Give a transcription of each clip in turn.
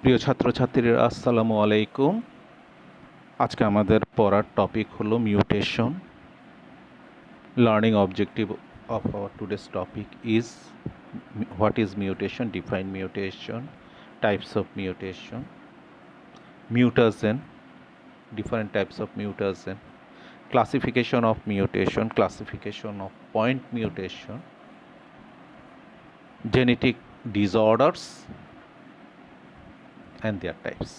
প্রিয় ছাত্রছাত্রীরা আসসালামু আলাইকুম। আজকে আমাদের পড়ার টপিক হলো mutation. Learning objective of our today's topic is what is mutation, define mutation, types of mutation, mutagen, different types of mutagen, classification of mutation, classification of point mutation, genetic disorders and their types.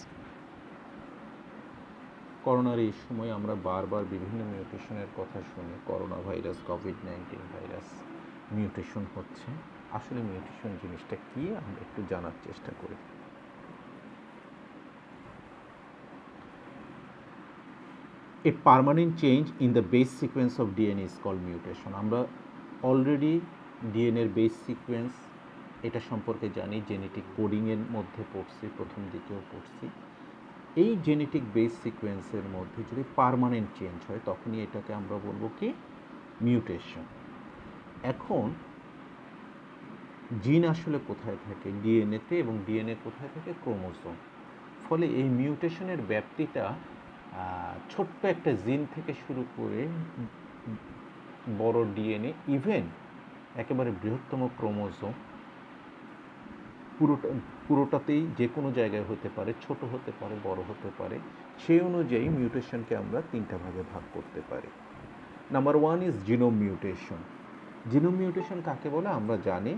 করোনার এই সময় আমরা বারবার বিভিন্ন মিউটেশনের কথা শুনি। Corona virus, COVID-19 virus mutation হচ্ছে। আসলে মিউটেশন জিনিসটা কি আমরা একটু জানার চেষ্টা করি। A permanent change in the base sequence of DNA is called mutation. আমরা অলরেডি ডিএনএর বেস সিকোয়েন্স এটা সম্পর্কে জানি, জেনেটিক কোডিংয়ের মধ্যে পড়ছি, প্রথম দিকেও পড়ছি। এই জেনেটিক বেস সিকোয়েন্সের মধ্যে যদি পার্মানেন্ট চেঞ্জ হয় তখনই এটাকে আমরা বলবো কি মিউটেশন। এখন জিন আসলে কোথায় থাকে? ডিএনএতে, এবং ডিএনএ কোথায় থাকে? ক্রোমোজোম। ফলে এই মিউটেশনের ব্যাপ্তিটা ছোট্ট একটা জিন থেকে শুরু করে বড় ডিএনএ, ইভেন একেবারে বৃহত্তম ক্রোমোজোম, পুরোটাতেই যে কোনো জায়গায় হতে পারে, ছোট হতে পারে, বড় হতে পারে। সেই অনুযায়ী মিউটেশনকে আমরা তিনটা ভাগে ভাগ করতে পারি। Number one is genome mutation. Genome mutation কাকে বলে? আমরা জানি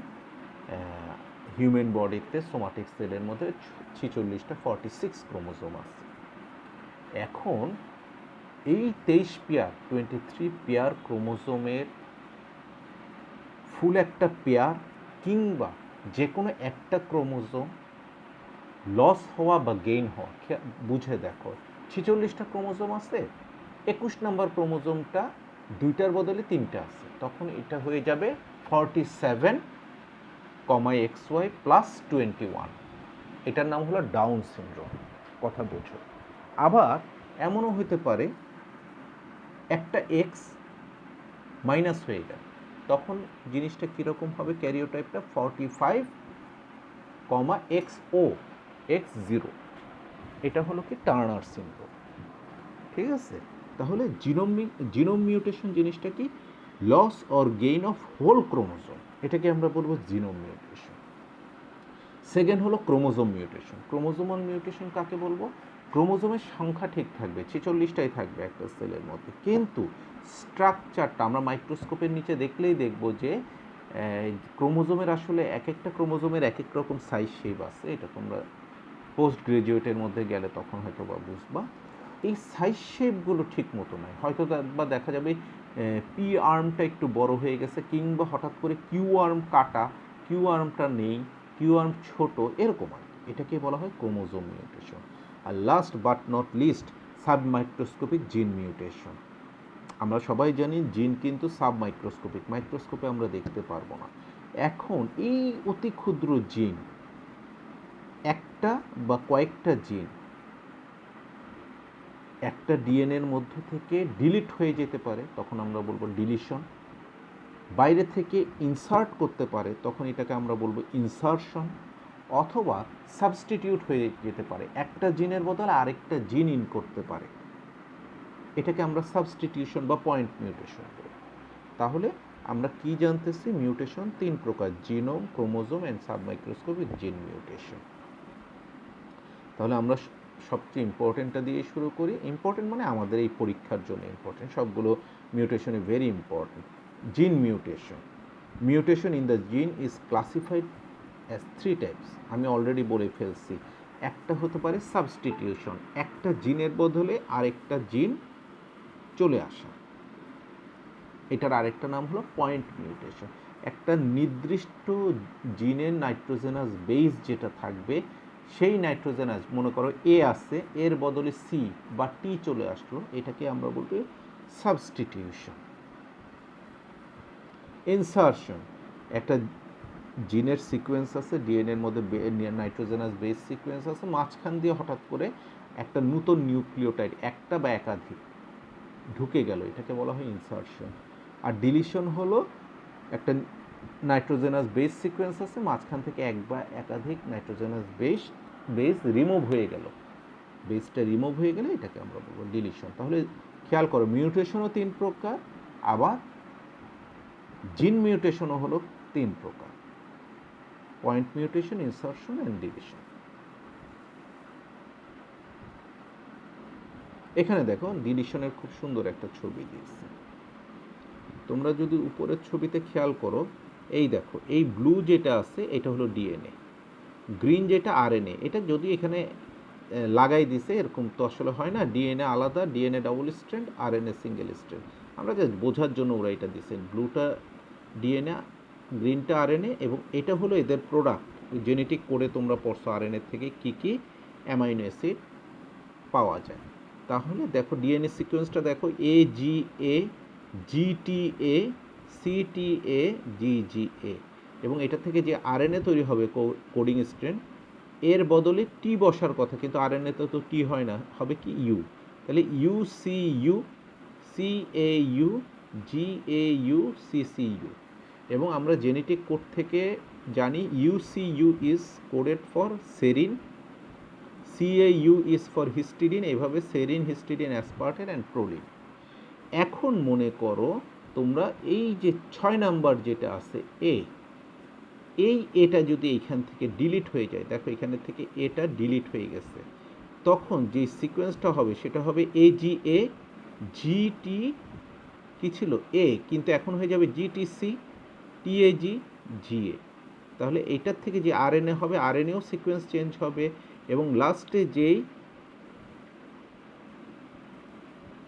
হিউম্যান বডিতে সোমাটিক সেলের মধ্যে 46টা 46 ক্রোমোজোম আছে। এখন এই 23 পেয়ার ক্রোমোজোমের ফুল একটা পেয়ার কিংবা যে কোনো একটা ক্রোমোজোম লস হওয়া বা গেইন হওয়া, বুঝে দেখো 46টা ক্রোমোজোম আছে, 21 নম্বর ক্রোমোজোমটা দুইটার বদলে তিনটা আছে, তখন এটা হয়ে যাবে 47, XY প্লাস 21। এটার নাম হলো ডাউন সিনড্রোম। কথা বোঝো। আবার এমনও হতে পারে একটা এক্স মাইনাস হয়ে গেল, তখন জিনিসটা কীরকম হবে? ক্যারিওটাইপটা 45, XO, X0। এটা হলো কি টার্নার সিনড্রোম। ঠিক আছে? তাহলে জিনোম মিউটেশন জিনিসটা কি? Loss or gain of whole chromosome, এটাকে আমরা বলবো জিনোম মিউটেশন। সেকেন্ড হলো ক্রোমোজোম মিউটেশন। ক্রোমোজোমাল মিউটেশন কাকে বলবো? ক্রোমোজোমের সংখ্যা ঠিক থাকবে, 46টাই থাকবে একটা সেলের মধ্যে, কিন্তু স্ট্রাকচারটা আমরা মাইক্রোস্কোপের নিচে দেখলেই দেখব যে ক্রোমোজোমের আসলে এক একটা ক্রোমোজোমের এক এক রকম সাইজ শেপ আছে। এটা তোমরা পোস্ট গ্রাজুয়েটের মধ্যে গেলে তখন হয়তো বা বুঝবা। এই সাইজ শেপগুলো ঠিক মতো নয়, হয়তো বা দেখা যাবে পি আর্মটা একটু বড় হয়ে গেছে, কিংবা হঠাৎ করে কিউ আর্ম কাটা, কিউ আর্মটা নেই, কিউ আর্ম ছোট, এরকম আর কি। এটাকে বলা হয় ক্রোমোজোম মিউটেশন। আর last but not least, submicroscopic gene mutation. আমরা সবাই জানি জিন কিন্তু সাবমাইক্রোস্কোপিক, মাইক্রোস্কোপে আমরা দেখতে পারবো না। এখন এই অতি ক্ষুদ্র জিন, একটা বা কয়েকটা জিন একটা ডিএনএর মধ্য থেকে ডিলিট হয়ে যেতে পারে, তখন আমরা বলবো ডিলিশন। বাইরে থেকে ইনসার্ট করতে পারে, তখন এটাকে আমরা বলবো ইনসারশন। অথবা সাবস্টিটিউট হয়ে যেতে পারে, একটা জিনের বদলে আরেকটা জিন ইন করতে পারে, এটাকে আমরা সাবস্টিটিউশন বা পয়েন্ট মিউটেশন বলি। তাহলে আমরা কি জানতেছি? মিউটেশন তিন প্রকার: genome, chromosome and সাবমাইক্রোস্কোপিক gene mutation. তাহলে আমরা সবচেয়ে ইম্পর্টেন্টটা দিয়ে শুরু করি। ইম্পর্টেন্ট মানে আমাদের এই পরীক্ষার জন্য ইম্পর্টেন্ট, সবগুলো মিউটেশনে very important. Gene mutation. Mutation in the gene is classified as 3 types. আমি অলরেডি বলে ফেলছি। একটা হতে পারে সাবস্টিটিউশন, একটা জিনের বদলে আরেকটা জিন চলে আসা, এটার আরেকটা নাম হলো পয়েন্ট মিউটেশন। একটা নির্দিষ্ট জিনের নাইট্রোজেনাস বেস যেটা থাকবে, সেই নাইট্রোজেনাস, মনে করো এ আছে, এর বদলে সি বা টি চলে আসলো, এটাকে আমরা বলবো সাবস্টিটিউশন। ইনসারশন, একটা জিনের সিকোয়েন্স আছে, ডিএনএর মধ্যে নাইট্রোজেনাস বেস সিকোয়েন্স আছে, মাঝখান দিয়ে হঠাৎ করে একটা নতুন নিউক্লিওটাইড, একটা বা একাধিক ঢুকে গেল, এটাকে বলা হয় ইনসারশন। আর ডিলিশন হলো একটা নাইট্রোজেনাস বেস সিকোয়েন্স আছে, মাঝখান থেকে এক বা একাধিক নাইট্রোজেনাস বেস বেস রিমুভ হয়ে গেল, বেসটা রিমুভ হয়ে গেলে এটাকে আমরা বলবো ডিলিশন। তাহলে খেয়াল করো মিউটেশনও 3 প্রকার, আবার জিন মিউটেশনও হলো 3 প্রকার, point mutation, insertion and deletion. এখানে দেখো ডিলিশনের খুব সুন্দর একটা ছবি দিয়েছে। তোমরা যদি উপরের ছবিতে খেয়াল করো, এই দেখো এই ব্লু যেটা আছে এটা হলো ডিএনএ, গ্রিন যেটা আরএনএ। এটা যদি এখানে লাগাই দিছে এরকম তো আসলে হয় না, ডিএনএ আলাদা, DNA double strand, RNA single strand. আমরা জাস্ট বোঝার জন্য ওরা এটা দিছে, ব্লুটা ডিএনএ, গ্রিনটা আরএনএ, এবং এটা হলো এদের প্রোডাক্ট। জেনেটিক কোডে তোমরা পড়ছো আরএনএ থেকে কী কী অ্যামাইনো অ্যাসিড পাওয়া যায়। তাহলে দেখো ডিএনএ সিকোয়েন্সটা দেখো, AGA GTA CTA GGA, এবং এটা থেকে যে আরএনএ তৈরি হবে কোডিং স্ট্র্যান্ড, এর বদলে টি বসার কথা, কিন্তু আরএনএতে তো টি হয় না, হবে কি ইউ। তাহলে UCU CAU GAU CCU, এবং আমরা জেনেটিক কোড থেকে জানি UCU is coded for serine, CAU is for histidine, এভাবে serine, histidine, aspartate and proline. এখন মনে করো তোমরা এই যে 6 নাম্বার যেটা আছে এটা যদি এইখান থেকে ডিলিট হয়ে যায়, দেখো এখানে থেকে এটা ডিলিট হয়ে গেছে, তখন যে সিকোয়েন্সটা হবে সেটা হবে AGA GT, কি ছিল এ, কিন্তু এখন হয়ে যাবে GTC TAG GA। তাহলে এইটার থেকে যে আরএনএ হবে, আরএনএও সিকোয়েন্স চেঞ্জ হবে, এবং লাস্টে যেই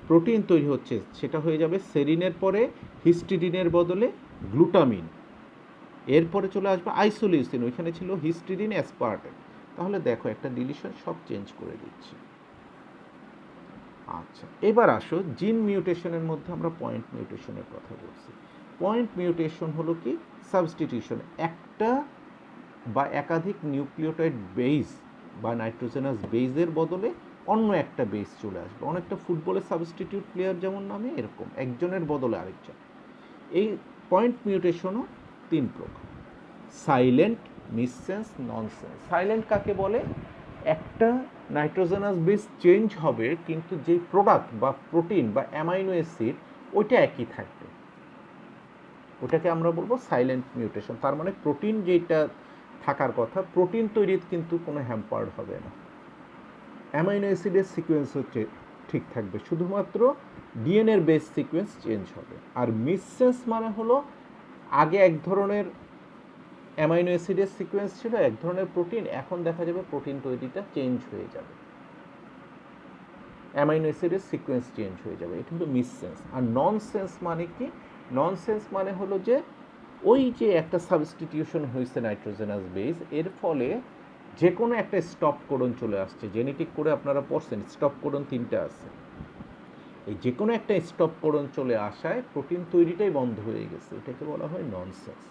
প্রোটিন তৈরি হচ্ছে সেটা হয়ে যাবে সেরিনের পরে হিস্টিডিনের বদলে গ্লুটামিন, এরপরে চলে আসবে আইসোলিউসিন, ওইখানে ছিল হিস্টিডিন, অ্যাসপার্টেন। তাহলে দেখো একটা ডিলিশন সব চেঞ্জ করে দিচ্ছে। আচ্ছা, এবার আসো জিন মিউটেশনের মধ্যে আমরা পয়েন্ট মিউটেশনের কথা বলছি। পয়েন্ট মিউটেশন হলো কি সাবস্টিটিউশন, একটা বা একাধিক নিউক্লিওটাইড বেস বা নাইট্রোজেনাস বেসের বদলে অন্য একটা বেস চলে আসবে, অনেকটা ফুটবলের সাবস্টিটিউট প্লেয়ার যেমন নামে এরকম, একজনের বদলে আরেকজন। এই পয়েন্ট মিউটেশনও 3 প্রকার, সাইলেন্ট, মিসসেন্স, ননসেন্স। সাইলেন্ট কাকে বলে? একটা নাইট্রোজেনাস বেস চেঞ্জ হবে কিন্তু যে প্রোডাক্ট বা প্রোটিন বা অ্যামাইনো অ্যাসিড ওইটা একই থাকবে, ওটাকে আমরা বলবো সাইলেন্ট মিউটেশন। তার মানে প্রোটিন যেটা থাকার কথা, প্রোটিন তৈরিতে কিন্তু কোনো হ্যাম্পার্ড হবে না, অ্যামাইনো অ্যাসিডের সিকোয়েন্স হচ্ছে ঠিক থাকবে, শুধুমাত্র ডিএনএর বেস সিকোয়েন্স চেঞ্জ হবে। আর মিসসেন্স মানে হলো আগে এক ধরনের অ্যামাইনো অ্যাসিডের সিকোয়েন্স ছিল, এক ধরনের প্রোটিন, এখন দেখা যাবে প্রোটিন তৈরিটা চেঞ্জ হয়ে যাবে, অ্যামাইনো অ্যাসিডের সিকোয়েন্স চেঞ্জ হয়ে যাবে, এটা হলো মিসসেন্স। আর ননসেন্স মানে কি? ননসেন্স মানে হলো যে ওই যে একটা সাবস্টিটিউশন হয়েছে নাইট্রোজেনাস বেস, এর ফলে যে কোনো একটা স্টপ কোডন চলে আসছে, জেনেটিক কোডে আপনারা পড়ছেন স্টপ কোডন 3টা আছে, এই যে কোনো একটা স্টপ কোডন চলে আসায় প্রোটিন তৈরিটাই বন্ধ হয়ে গেছে, এটাকে বলা হয় ননসেন্স।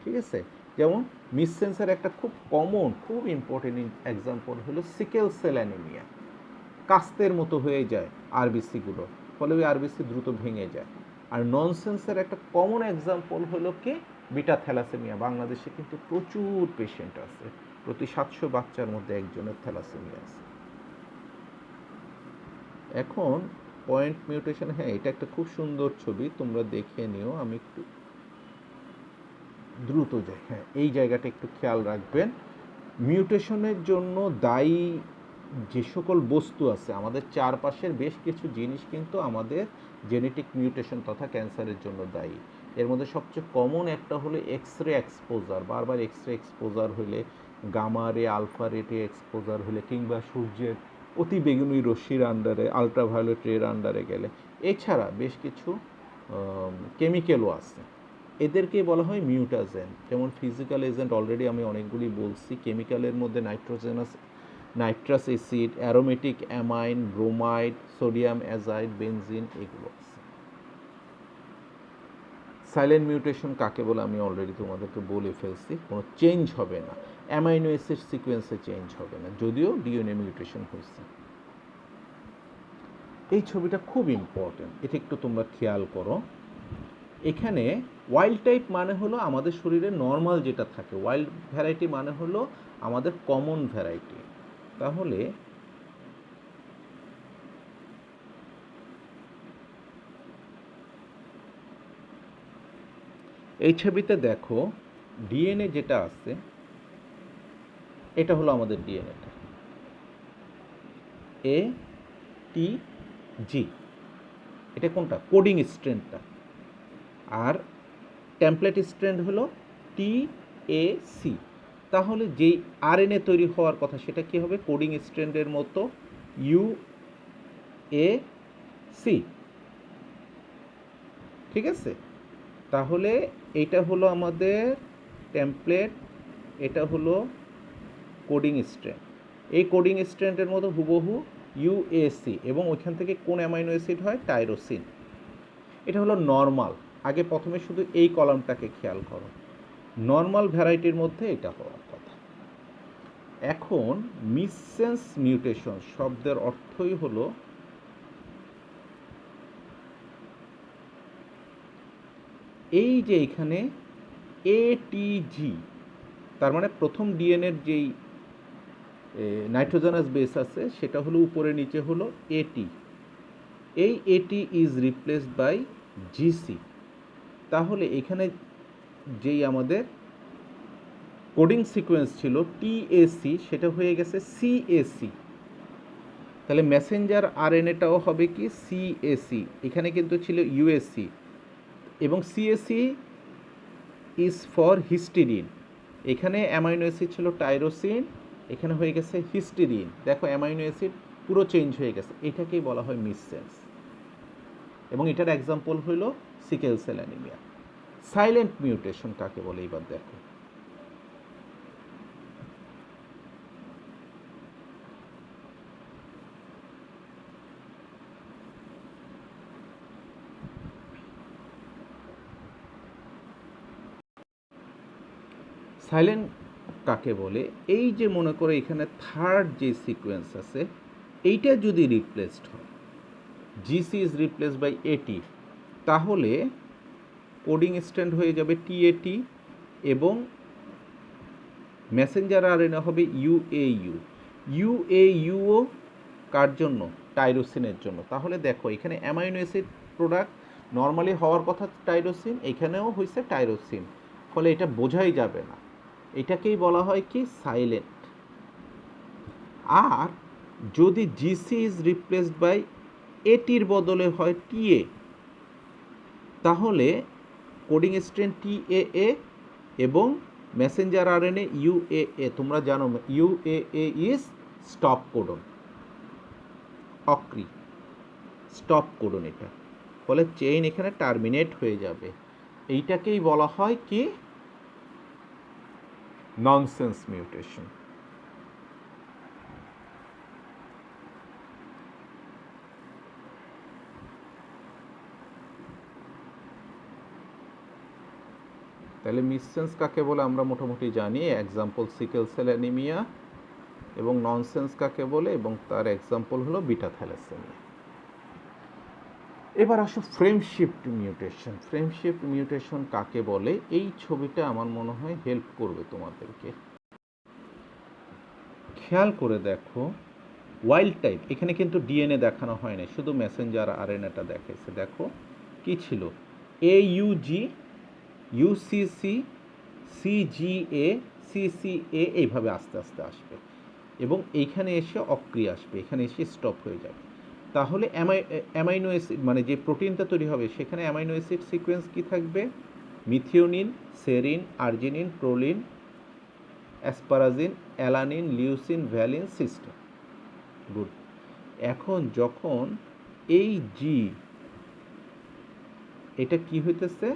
ঠিক আছে, যেমন মিসসেন্সের একটা খুব কমন, খুব ইম্পর্টেন্ট এক্সাম্পল হলো সিকেল সেল অ্যানিমিয়া, কাস্তের মতো হয়ে যায় আরবিসিগুলো, ফলে ওই আরবিসি দ্রুত ভেঙে যায়। আর ননসেন্সের একটা কমন এক্সাম্পল হলো কি বিটা থ্যালাসেমিয়া, বাংলাদেশে কিন্তু প্রচুর পেশেন্ট আছে, প্রতি 700 বাচ্চার মধ্যে একজনের থ্যালাসেমিয়া আছে। এখন পয়েন্ট মিউটেশন, হ্যাঁ এটা একটা খুব সুন্দর ছবি, তোমরা দেখে নিও, আমি একটু দ্রুত যাই। হ্যাঁ, এই জায়গাটা একটু খেয়াল রাখবেন, মিউটেশনের জন্য দায়ী যে সকল বস্তু আছে আমাদের চারপাশের বেশ কিছু জিনিস কিন্তু আমাদের জেনেটিক মিউটেশন তথা ক্যান্সারের জন্য দায়ী। এর মধ্যে সবচেয়ে কমন একটা হলো এক্সরে এক্সপোজার, বারবার এক্সরে এক্সপোজার হলে, গামা রে আলফা রেটে এক্সপোজার হলে, কিংবা সূর্যের অতি বেগুনি রশ্মির আন্ডারে, আলট্রাভায়োলেট রের আন্ডারে গেলে। এছাড়া বেশ কিছু কেমিক্যালও আছে, এদেরকে বলা হয় মিউটাজেন। যেমন ফিজিক্যাল এজেন্ট অলরেডি আমি অনেকগুলি বলছি, কেমিক্যালের মধ্যে nitrous acid, aromatic amine, bromide, sodium azide, benzene, এগুলো আছে। সাইলেন্ট মিউটেশন কাকে বলে আমি অলরেডি তোমাদেরকে বলে ফেলছি, কোনো চেঞ্জ হবে না, অ্যামাইনো অ্যাসিড সিকোয়েন্সে চেঞ্জ হবে না, যদিও ডিএনএ মিউটেশন হয়েছে। এই ছবিটা খুব ইম্পর্টেন্ট, এটা একটু তোমরা খেয়াল করো। এখানে ওয়াইল্ড টাইপ মানে হলো আমাদের শরীরে নর্মাল যেটা থাকে, ওয়াইল্ড ভ্যারাইটি মানে হলো আমাদের কমন ভ্যারাইটি। তাহলে এই ছবিতে দেখো ডিএনএ যেটা আছে এটা হলো আমাদের ডিএনএটা, এ টি জি, এটা কোনটা? কোডিং স্ট্র্যান্ডটা। আর টেমপ্লেট স্ট্র্যান্ড হলো টি এ সি। তাহলে যেই আরএনএ তৈরি হওয়ার কথা সেটা কি হবে? কোডিং স্ট্র্যান্ডের মতো ইউ এ সি, ঠিক আছে? তাহলে এটা হলো আমাদের টেমপ্লেট, এটা হলো কোডিং স্ট্র্যান্ড। এই কোডিং স্ট্র্যান্ডের মতো হুবহু ইউএসি, এবং ওইখান থেকে কোন অ্যামাইনো অ্যাসিড হয়? টাইরোসিন। এটা হলো নর্মাল। আগে প্রথমে শুধু এই কলামটাকে খেয়াল করো, নর্মাল ভ্যারাইটির মধ্যে এটা হওয়ার কথা। এখন মিসসেন্স মিউটেশন শব্দের অর্থই হলো এই যে এখানে এটিজি, তার মানে প্রথম ডিএনএর যেই নাইট্রোজেনাস বেস আছে সেটা হলো উপরে নিচে হলো এটি, এই এটি ইজ রিপ্লেসড বাই জিসি। তাহলে এখানে যেই আমাদের কোডিং সিকোয়েন্স ছিল টিএসি সেটা হয়ে গেছে সিএসি। তাহলে মেসেঞ্জার আরএনএটাও হবে কি? সিএসি। এখানে কিন্তু ছিল ইউএসসি, এবং সিএসি ইজ ফর হিস্টিডিন। এখানে অ্যামাইনো অ্যাসিড ছিল টাইরোসিন, এখানে হয়ে গেছে হিস্টিডিন। দেখো অ্যামাইনো অ্যাসিড পুরো চেঞ্জ হয়ে গেছে, এটাকেই বলা হয় মিসসেন্স। এবং এটার এক্সাম্পল হইল sickle cell anaemia. Silent mutation কাকে বলে এবার দেখো। সাইলেন্ট কাকে বলে? এই যে মনে করো এখানে থার্ড যে সিকোয়েন্স আছে এইটা যদি রিপ্লেসড হয়, জিসি ইজ রিপ্লেস বাই এটি, তাহলে কোডিং স্ট্যান্ড হয়ে যাবে টিএটি, এবং মেসেঞ্জার আরএনএ হবে ইউএইউ। ইউএইউও কার জন্য? টাইরোসিনের জন্য। তাহলে দেখো এখানে অ্যামাইনো অ্যাসিড প্রোডাক্ট নর্মালি হওয়ার কথা টাইরোসিন, এখানেও হয়েছে টাইরোসিন, ফলে এটা বোঝাই যাবে না। এটাকেই বলা হয় কি? সাইলেন্ট। আর যদি জিসি ইজ রিপ্লেসড বাই এটির বদলে হয় টিএ, তাহলে কোডিং স্ট্রেন টিএএ এবং মেসেঞ্জার আরএনএ ইউএএ। তোমরা জানো UAA is stop codon, ochre stop codon এটা, ফলে চেইন এখানে টার্মিনেট হয়ে যাবে। এইটাকেই বলা হয় কি? Nonsense mutation. তাহলে মিসসেন্স কাকে বলে আমরা মোটামুটি জানি, এক্সাম্পল সিকেল সেল অ্যানিমিয়া, এবং ননসেন্স কাকে বলে এবং তার এক্সাম্পল হলো বিটা থ্যালাসেমিয়া। এবার আসো frame shift mutation. Frame shift mutation কাকে বলে? এই ছবিটা আমার মনে হয় হেল্প করবে তোমাদেরকে। খেয়াল করে দেখো ওয়াইল্ড টাইপ, এখানে কিন্তু ডিএনএ দেখানো হয় না, শুধু মেসেঞ্জার আরএনএটা দেখাইছে। দেখো কি ছিল? এইউজি, ইউসিসি, সিজিএ, সিসিএ, এইভাবে আস্তে আস্তে আসবে, এবং এইখানে এসে অক্রিয়া আসবে, এখানে এসে স্টপ হয়ে যাবে। তাহলে অ্যামাইনো অ্যাসিড মানে যে প্রোটিনটা তৈরি হবে সেখানে অ্যামাইনো অ্যাসিড সিকোয়েন্স কি থাকবে? Methionine, serine, arginine, proline, asparagine, alanine, leucine, valine, cysteine. Good. এখন যখন এই জি এটা কি হইতেছে?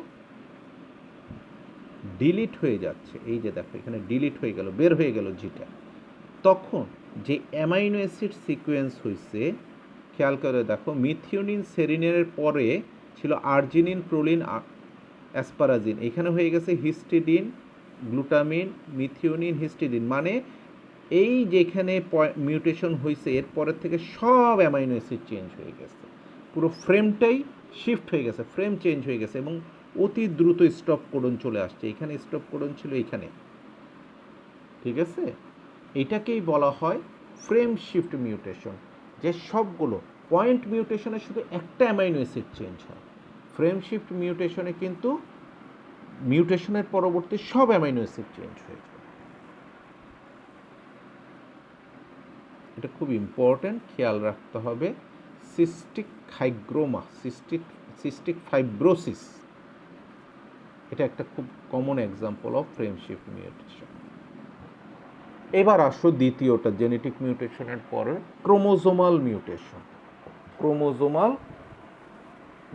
ডিলিট হয়ে যাচ্ছে, এই যে দেখো এখানে ডিলিট হয়ে গেল, বের হয়ে গেল জিটা, তখন যে অ্যামাইনো অ্যাসিড সিকোয়েন্স হয়েছে খেয়াল করে দেখো, মিথিওনিন সেরিনের পরে ছিল আর্জিনিন, প্রোলিন, অ্যাসপারাজিন, এখানে হয়ে গেছে হিস্টিডিন, গ্লুটামিন, মিথিওনিন, হিস্টিডিন। মানে এই যেখানে মিউটেশন হয়েছে এরপরের থেকে সব অ্যামাইনো অ্যাসিড চেঞ্জ হয়ে গেছে, পুরো ফ্রেমটাই শিফট হয়ে গেছে, ফ্রেম চেঞ্জ হয়ে গেছে, এবং অতি দ্রুত স্টপ কোডন চলে আসছে, এখানে স্টপ কোডন ছিল এইখানে, ঠিক আছে। এটাকেই বলা হয় ফ্রেম শিফট মিউটেশন, যে সবগুলো পয়েন্ট মিউটেশনে শুধু একটা অ্যামাইনো অ্যাসিড চেঞ্জ হয়, ফ্রেম শিফট মিউটেশনে কিন্তু মিউটেশনের পরবর্তী সব অ্যামাইনো অ্যাসিড চেঞ্জ হয়ে যায়। এটা খুব ইম্পর্ট্যান্ট, খেয়াল রাখতে হবে। সিস্টিক হাইগ্রোমা, সিস্টিক ফাইব্রোসিস, এটা একটা খুব common example of frame shift mutation. এবার আসো দ্বিতীয়টা, জেনেটিক মিউটেশনের পরে chromosomal mutation. Chromosomal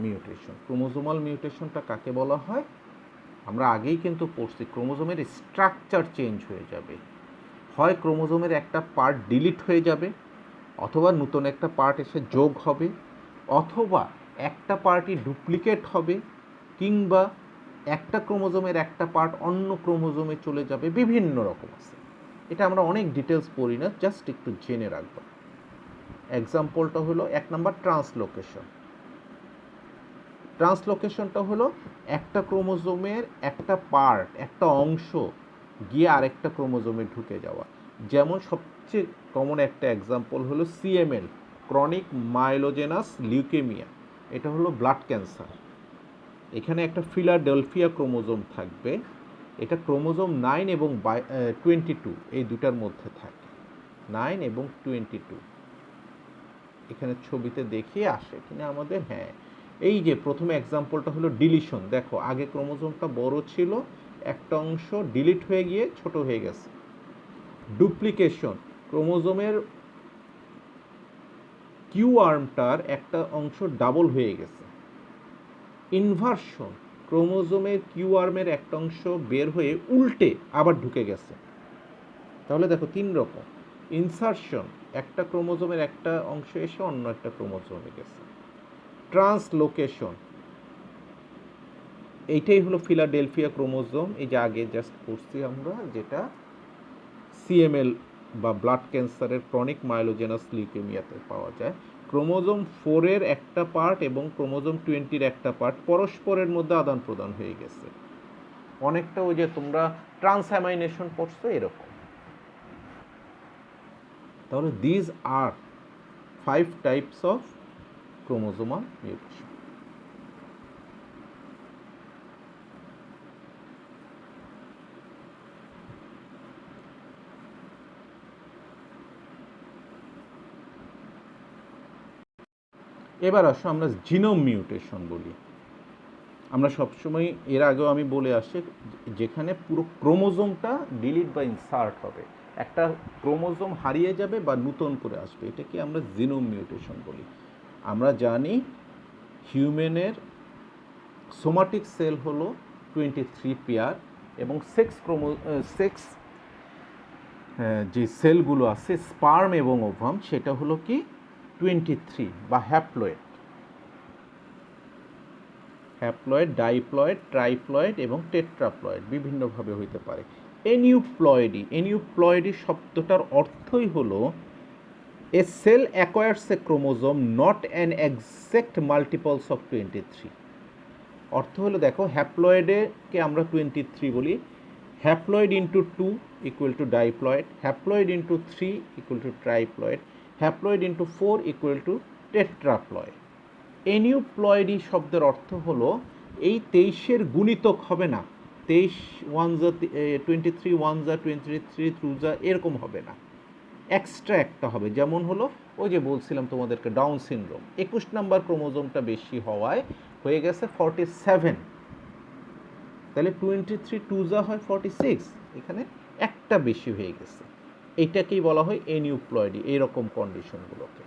mutation, chromosomal মিউটেশনটা কাকে বলা হয়? আমরা আগেই কিন্তু পড়ছি, ক্রোমোজোমের স্ট্রাকচার চেঞ্জ হয়ে যাবে, হয় ক্রোমোজোমের একটা পার্ট ডিলিট হয়ে যাবে, অথবা নতুন একটা পার্ট এসে যোগ হবে, অথবা একটা পার্টই ডুপ্লিকেট হবে, কিংবা একটা ক্রোমোজোমের একটা পার্ট অন্য ক্রোমোজোমে চলে যাবে, বিভিন্ন রকম আছে। এটা আমরা অনেক ডিটেলস পড়ি না, জাস্ট একটু জেনে রাখবো। এক্সাম্পলটা হলো 1 নম্বর ট্রান্সলোকেশন। ট্রান্সলোকেশনটা হলো একটা ক্রোমোজোমের একটা পার্ট, একটা অংশ গিয়ে আরেকটা ক্রোমোজোমে ঢুকে যাওয়া। যেমন সবচেয়ে কমন একটা এক্সাম্পল হলো সিএমএল, ক্রনিক মাইলোজেনাস লিউকেমিয়া। এটা হলো ব্লাড ক্যান্সার। এখানে একটা ফিলাডেলফিয়া ক্রোমোজোম থাকবে, এটা ক্রোমোজোম 9 এবং 22 এই দুটার মধ্যে থাকে, 9 এবং 22। এখানে ছবিতে দেখিয়ে আসে কিনা আমাদের, হ্যাঁ। এই যে প্রথমে এক্সাম্পলটা হলো ডিলিশন, দেখো আগে ক্রোমোজোমটা বড় ছিল, একটা অংশ ডিলিট হয়ে গিয়ে ছোট হয়ে গেছে। ডুপ্লিকেশন, ক্রোমোজোমের কিউ আর্মটার একটা অংশ ডাবল হয়ে গেছে। ইনভার্সন, ক্রোমোজোমের কিউ আর্মের একটা অংশ বের হয়ে উল্টে আবার ঢুকে গেছে। তাহলে দেখো 3 রকম। ইনসারশন, একটা ক্রোমোজোমের একটা অংশ এসে অন্য একটা ক্রোমোজোমে গেছে। ট্রান্সলোকেশন, এইটাই হলো ফিলাডেলফিয়া ক্রোমোজোম, এই যে আগে জাস্ট পড়ছি আমরা, যেটা সিএমএল বা ব্লাড ক্যান্সারের ক্রনিক মাইলোজেনাস লিউকেমিয়াতে পাওয়া যায়। ক্রোমোজোম 4-এর একটা পার্ট এবং ক্রোমোজোম 20-র একটা পার্ট পরস্পরের মধ্যে আদান প্রদান হয়ে গেছে, অনেকটা ওই যে তোমরা ট্রান্সঅ্যামাইনেশন পড়ছো এরকম। তাহলে these are 5 types of chromosomal mutation. এবার আসো আমরা জিনোম মিউটেশন বলি। আমরা সবসময়, এর আগেও আমি বলে আসছি, যেখানে পুরো ক্রোমোজোমটা ডিলিট বা ইনসার্ট হবে, একটা ক্রোমোজোম হারিয়ে যাবে বা নতুন করে আসবে, এটাকে আমরা জিনোম মিউটেশন বলি। আমরা জানি হিউম্যানের সোমাটিক সেল হলো 23 পেয়ার, এবং সেক্স যে সেলগুলো আছে স্পার্ম এবং ওভাম, সেটা হলো কি 23 বা হ্যাপ্লয়েড। হ্যাপ্লয়েড, ডাইপ্লয়েড, ট্রাইপ্লয়েড এবং টেট্রাপ্লয়েড বিভিন্নভাবে হইতে পারে। এনিউপ্লয়েডি শব্দটার অর্থই হলো a cell acquires a chromosome not an exact multiples of 23। অর্থ হলো, দেখো হ্যাপ্লয়েডকে আমরা 23 বলি, haploid into 2 equal to diploid, haploid into 3 equal to triploid, haploid into 4 equal to tetraploid. Aneuploidy শব্দের অর্থ হলো এই 23-এর গুণিতক হবে না, 23 1 যা 23 1 যা 23 2 যা এরকম হবে না, এক্সট্রা একটা হবে। যেমন হলো ওই যে বলছিলাম তোমাদেরকে ডাউন সিনড্রোম, 21 নাম্বার ক্রোমোজোমটা বেশি হওয়ায় হয়ে গেছে 47, তাহলে 23 2 যা হয় 46, এখানে একটা বেশি হয়ে গেছে। এইটাকেই বলা হয় এনিউপ্লয়েডি, এইরকম কন্ডিশনগুলোকে।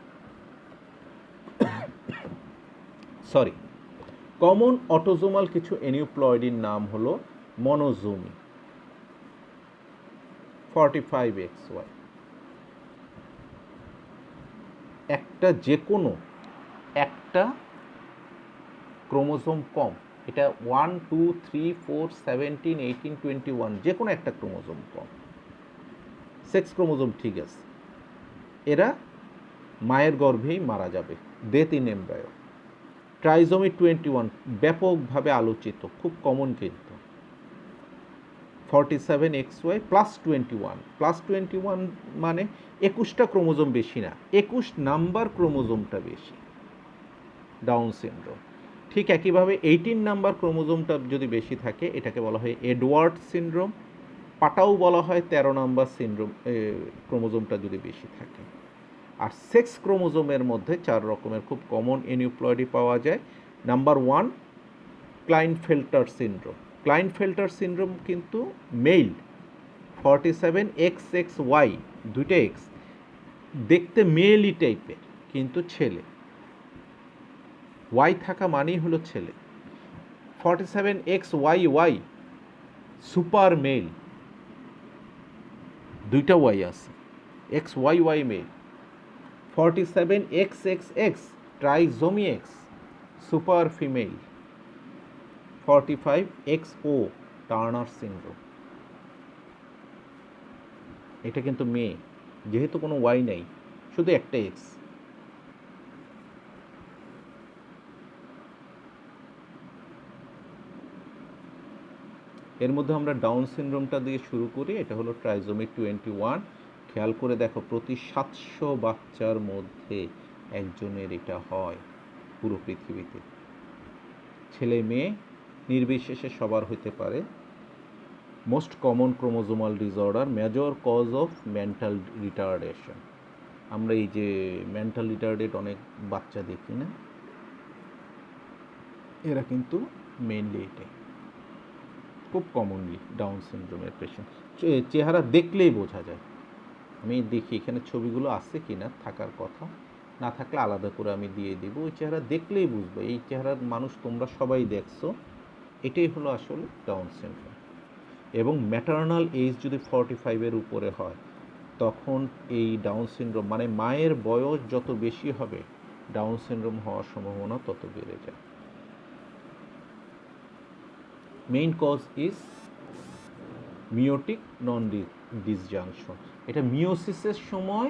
সরি, কমন অটোজোমাল কিছু এনিউপ্লয়েডির নাম হলো মনোজোমি 45XY, একটা যে কোনো একটা ক্রোমোজোম কম, এটা 1 2 3 4 17 18 21 যে কোনো একটা ক্রোমোজোম কম, সেক্স ক্রোমোজোম ঠিক আছে, এরা মায়ের গর্ভেই মারা যাবে, ডেথ ইন এমব্রায়ো। ট্রাইজোমি 21 ব্যাপকভাবে আলোচিত, খুব কমন কিন্তু 47XY +21 মানে 21টা ক্রোমোজোম বেশি না, 21 নাম্বার ক্রোমোজোমটা বেশি ডাউন সিনড্রোম। ঠিক একইভাবে 18 নাম্বার ক্রোমোজোমটা যদি বেশি থাকে এটাকে বলা হয় এডওয়ার্ড সিনড্রোম। পাটাও বলা হয় 13 নাম্বার সিনড্রোম, ক্রোমোজোমটা যদি বেশি থাকে। আর সেক্স ক্রোমোজোমের মধ্যে 4 রকমের খুব কমন এনিউপ্লয়েডি পাওয়া যায়। Number 1 Klinefelter syndrome. Klinefelter syndrome কিন্তু মেল, 47XXY, দুইটা এক্স, দেখতে মেলই টাইপের কিন্তু ছেলে, ওয়াই থাকা মানেই হলো ছেলে। 47XYY সুপার মেল, দুইটা ওয়াই আছে, XYY male. 47XXX trisomy X super female. 45XO Turner syndrome, এটা কিন্তু মেয়ে, যেহেতু কোনো ওয়াই নাই, শুধু একটা এক্স। এর মধ্যে আমরা ডাউন সিনড্রোমটা দিয়ে শুরু করি। এটা হলো ট্রাইজোমি 21। খেয়াল করে দেখো, প্রতি 700 বাচ্চার মধ্যে একজনের এটা হয় পুরো পৃথিবীতে। ছেলে মেয়ে নির্বিশেষে সবার হতে পারে। Most common chromosomal disorder, major cause of mental retardation. আমরা এই যে মেন্টাল রিটার্ডেড অনেক বাচ্চা দেখি না, এরা কিন্তু মেইনলি এটাই খুব কমনলি ডাউন সিনড্রোমের পেশেন্ট। চেহারা দেখলেই বোঝা যায়। আমি দেখি এখানে ছবিগুলো আছে কি না, থাকার কথা, না থাকলে আলাদা করে আমি দিয়ে দিব। ওই চেহারা দেখলেই বুঝবে, এই চেহারার মানুষ তোমরা সবাই দেখছো, এটাই হলো আসলে ডাউন সিনড্রোম। এবং ম্যাটার্নাল এজ যদি 45-এর উপরে হয়, তখন এই ডাউন সিনড্রোম, মানে মায়ের বয়স যত বেশি হবে, ডাউন সিনড্রোম হওয়ার সম্ভাবনা তত বেড়ে যায়। Main cause is meiotic non disjunction. এটা মিওসিসের সময়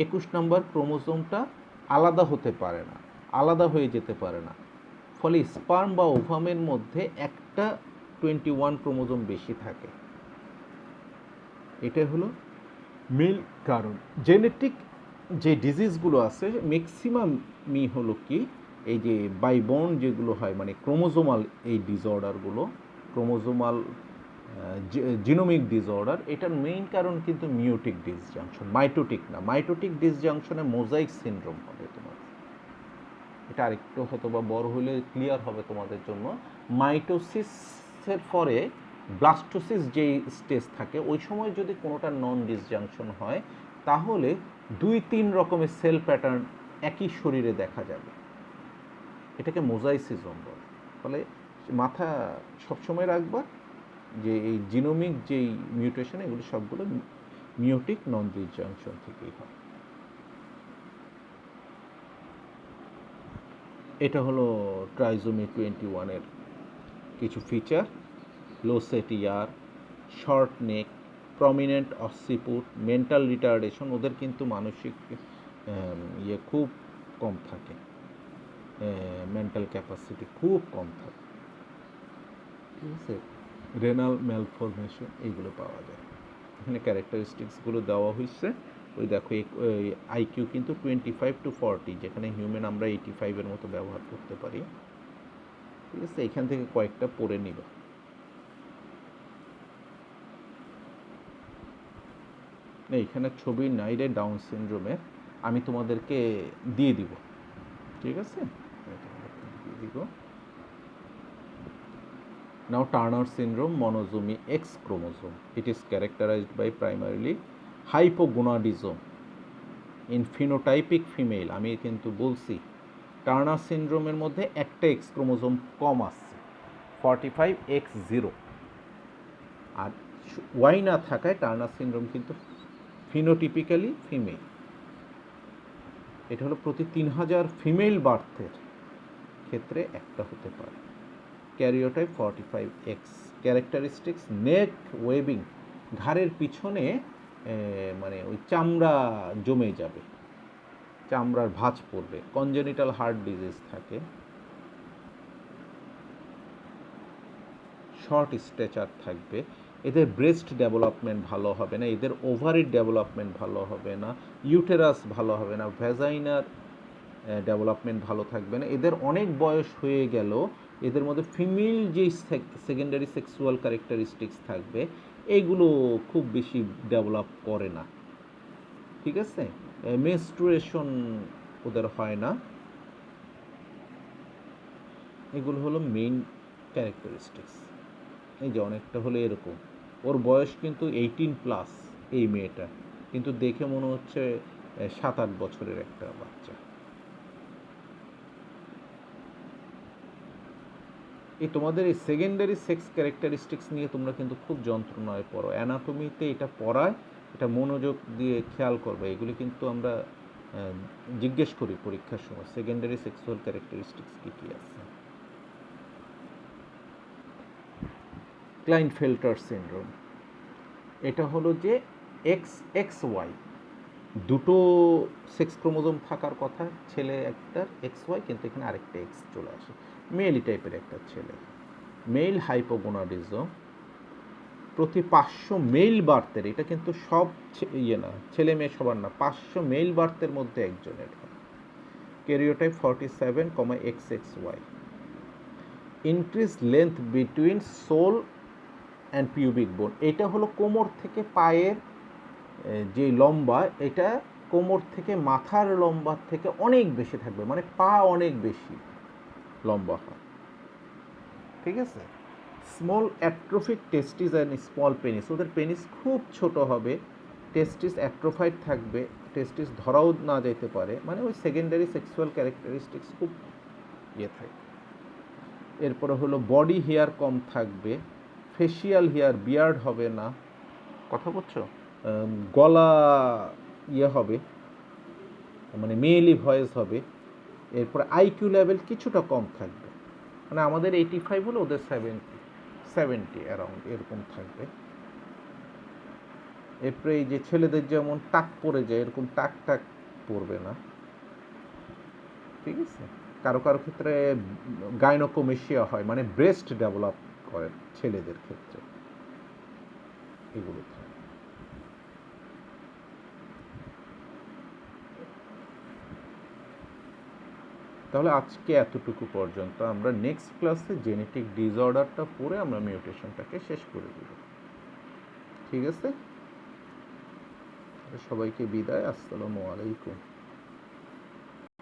21 নম্বর ক্রোমোজোমটা আলাদা হতে পারে না, আলাদা হয়ে যেতে পারে না, ফলে স্পার্ম বা ওভামের মধ্যে একটা 21 ক্রোমোজোম বেশি থাকে। এটা হলো মেইন কারণ। জেনেটিক যে ডিজিজগুলো আছে ম্যাক্সিমামই হলো কি, এই যে বাইবন যেগুলো হয়, মানে ক্রোমোজোমাল এই ডিসঅর্ডারগুলো, ক্রোমোজোমাল জিনোমিক ডিসঅর্ডার, এটার মেইন কারণ কিন্তু মিওটিক ডিসজাংশন, মাইটোটিক না। মাইটোটিক ডিসজাংশনে মোজাইক সিনড্রোম হবে তোমার। এটা আরেকটু হয়তো বা বড় হলে ক্লিয়ার হবে তোমাদের জন্য। মাইটোসিসের পরে ব্লাস্টোসিস যেই স্টেজ থাকে, ওই সময় যদি কোনোটা নন ডিসজাংশন হয়, তাহলে 2-3 রকমের সেল প্যাটার্ন একই শরীরে দেখা যাবে। এটাকে মোজাইসিজম বলে। ফলে মাথা সবসময় রাখবা যে এই জিনোমিক যেই মিউটেশন, এগুলো সবগুলো মিওটিক নন ডিসজাংশন থেকেই হয়। এটা হলো ট্রাইজোমি 21-এর কিছু ফিচার। লো সেট ইয়ার, শর্ট নেক, প্রমিনেন্ট অসিপুট, মেন্টাল রিটার্ডেশন। ওদের কিন্তু মানসিক খুব কম থাকে, মেন্টাল ক্যাপাসিটি খুব কম থাকে, ঠিক আছে। রেনাল ম্যালফরমেশন, এইগুলো পাওয়া যায়। এখানে ক্যারেক্টারিস্টিক্সগুলো দেওয়া হয়েছে। ওই দেখো, আইকিউ কিন্তু 25 to 40, যেখানে হিউম্যান আমরা 85-এর মতো ব্যবহার করতে পারি, ঠিক আছে। এখান থেকে কয়েকটা পড়ে নিবা। এইখানে ছবি নাই রে ডাউন সিনড্রোমের, আমি তোমাদেরকে দিয়ে দিব, ঠিক আছে, দিয়ে দিব। Now Turner syndrome, monosomy X chromosome. It is characterized by primarily hypogonadism in phenotypic female. আমি কিন্তু বলছি টার্নার সিনড্রোমের মধ্যে একটা এক্স ক্রোমোজোম কম আসছে, 45X0, আর ওয়াই না থাকায় টার্নার সিনড্রোম কিন্তু ফিনোটিপিক্যালি ফিমেল। এটা হলো প্রতি 3000 ফিমেল বার্থের ক্ষেত্রে একটা হতে পারে। Karyotype 45X। ক্যারেক্টারিস্টিক্স নেক ওয়েবিং, ঘাড়ের পিছনে মানে ওই চামড়া জমে যাবে, চামড়ার ভাঁজ পড়বে, কনজেনিটাল হার্ট ডিজিজ থাকে, শর্ট স্ট্রেচার থাকবে, এদের ব্রেস্ট ডেভেলপমেন্ট ভালো হবে না, এদের ওভারির ডেভেলপমেন্ট ভালো হবে না, ইউটেরাস ভালো হবে না, ভ্যাজাইনার ডেভেলপমেন্ট ভালো থাকবে না, এদের অনেক বয়স হয়ে গেল, এদের মধ্যে ফিমেল যে সেকেন্ডারি সেক্সুয়াল ক্যারেক্টারিস্টিক্স থাকবে এইগুলো খুব বেশি ডেভেলপ করে না, ঠিক আছে, মেনস্ট্রুয়েশন ওদের হয় না, এগুলো হলো মেইন ক্যারেক্টারিস্টিক্স। এই যে অনেকটা হলো এরকম, ওর বয়স কিন্তু 18+, এই মেয়েটা কিন্তু দেখে মনে হচ্ছে 7-8 বছরের একটা বাচ্চা। এই তোমাদের এই সেকেন্ডারি সেক্স ক্যারেক্টারিস্টিক্স নিয়ে তোমরা কিন্তু খুব যন্ত্রণায় পড়ো, অ্যানাটমিতে এটা পড়ায়, এটা মনোযোগ দিয়ে খেয়াল করবে, এগুলি কিন্তু আমরা জিজ্ঞেস করি পরীক্ষার সময়, সেকেন্ডারি সেক্সুয়াল ক্যারেক্টারিস্টিক্স কী কী আছে। ক্লাইনফেল্টার সিনড্রোম, এটা হলো যে XXY, দুটো সেক্স ক্রোমোজোম থাকার কথা, ছেলে একটার XY, কিন্তু এখানে আরেকটা X চলে আসে, মেলি টাইপের একটা ছেলে, মেল হাইপোগোনাডিজম, প্রতি 500 মেল বার্থের, এটা কিন্তু সব না, ছেলে মেয়ে সবার না, 500 মেল বার্থের মধ্যে একজনের হয়, karyotype 47,XXY, increase length between sole and pubic bone, এটা হলো কোমর থেকে পায়ের যে লম্বা, এটা কোমর থেকে মাথার লম্বার থেকে অনেক বেশি থাকবে, মানে পা অনেক বেশি লম্বা হয়, ঠিক আছে। Small atrophic testis and small penis, ওদের পেনিস খুব ছোট হবে, টেস্টিস অ্যাট্রোফাইড থাকবে, টেস্টিস ধরাও না যেতে পারে, মানে ওই সেকেন্ডারি সেক্সুয়াল ক্যারেক্টারিস্টিক্স খুব থাকে। এরপরে হলো বডি হেয়ার কম থাকবে, ফেসিয়াল হেয়ার, বিয়ার্ড হবে না, কথা বলছো, গলা হবে, মানে মেয়েলি ভয়েস হবে, এরপর আইকিউ লেভেল কিছুটা কম থাকবে, মানে আমাদের 85 হলে ওদের 70 অ্যারাউন্ড এরকম থাকবে। এরপরে এই যে ছেলেদের যেমন টাক পড়ে যায়, এরকম টাক টাক পড়বে না, ঠিক আছে। কারো কারো ক্ষেত্রে গাইনোকোমেশিয়া হয়, মানে ব্রেস্ট ডেভেলপ করে ছেলেদের ক্ষেত্রে, এগুলো থাকে। তাহলে আজকে এতটুকু পর্যন্ত, আমরা নেক্সট ক্লাসে জেনেটিক ডিসঅর্ডারটা পড়ে আমরা মিউটেশনটাকে শেষ করে দেব, ঠিক আছে। সবাইকে বিদায়, আসসালামু আলাইকুম।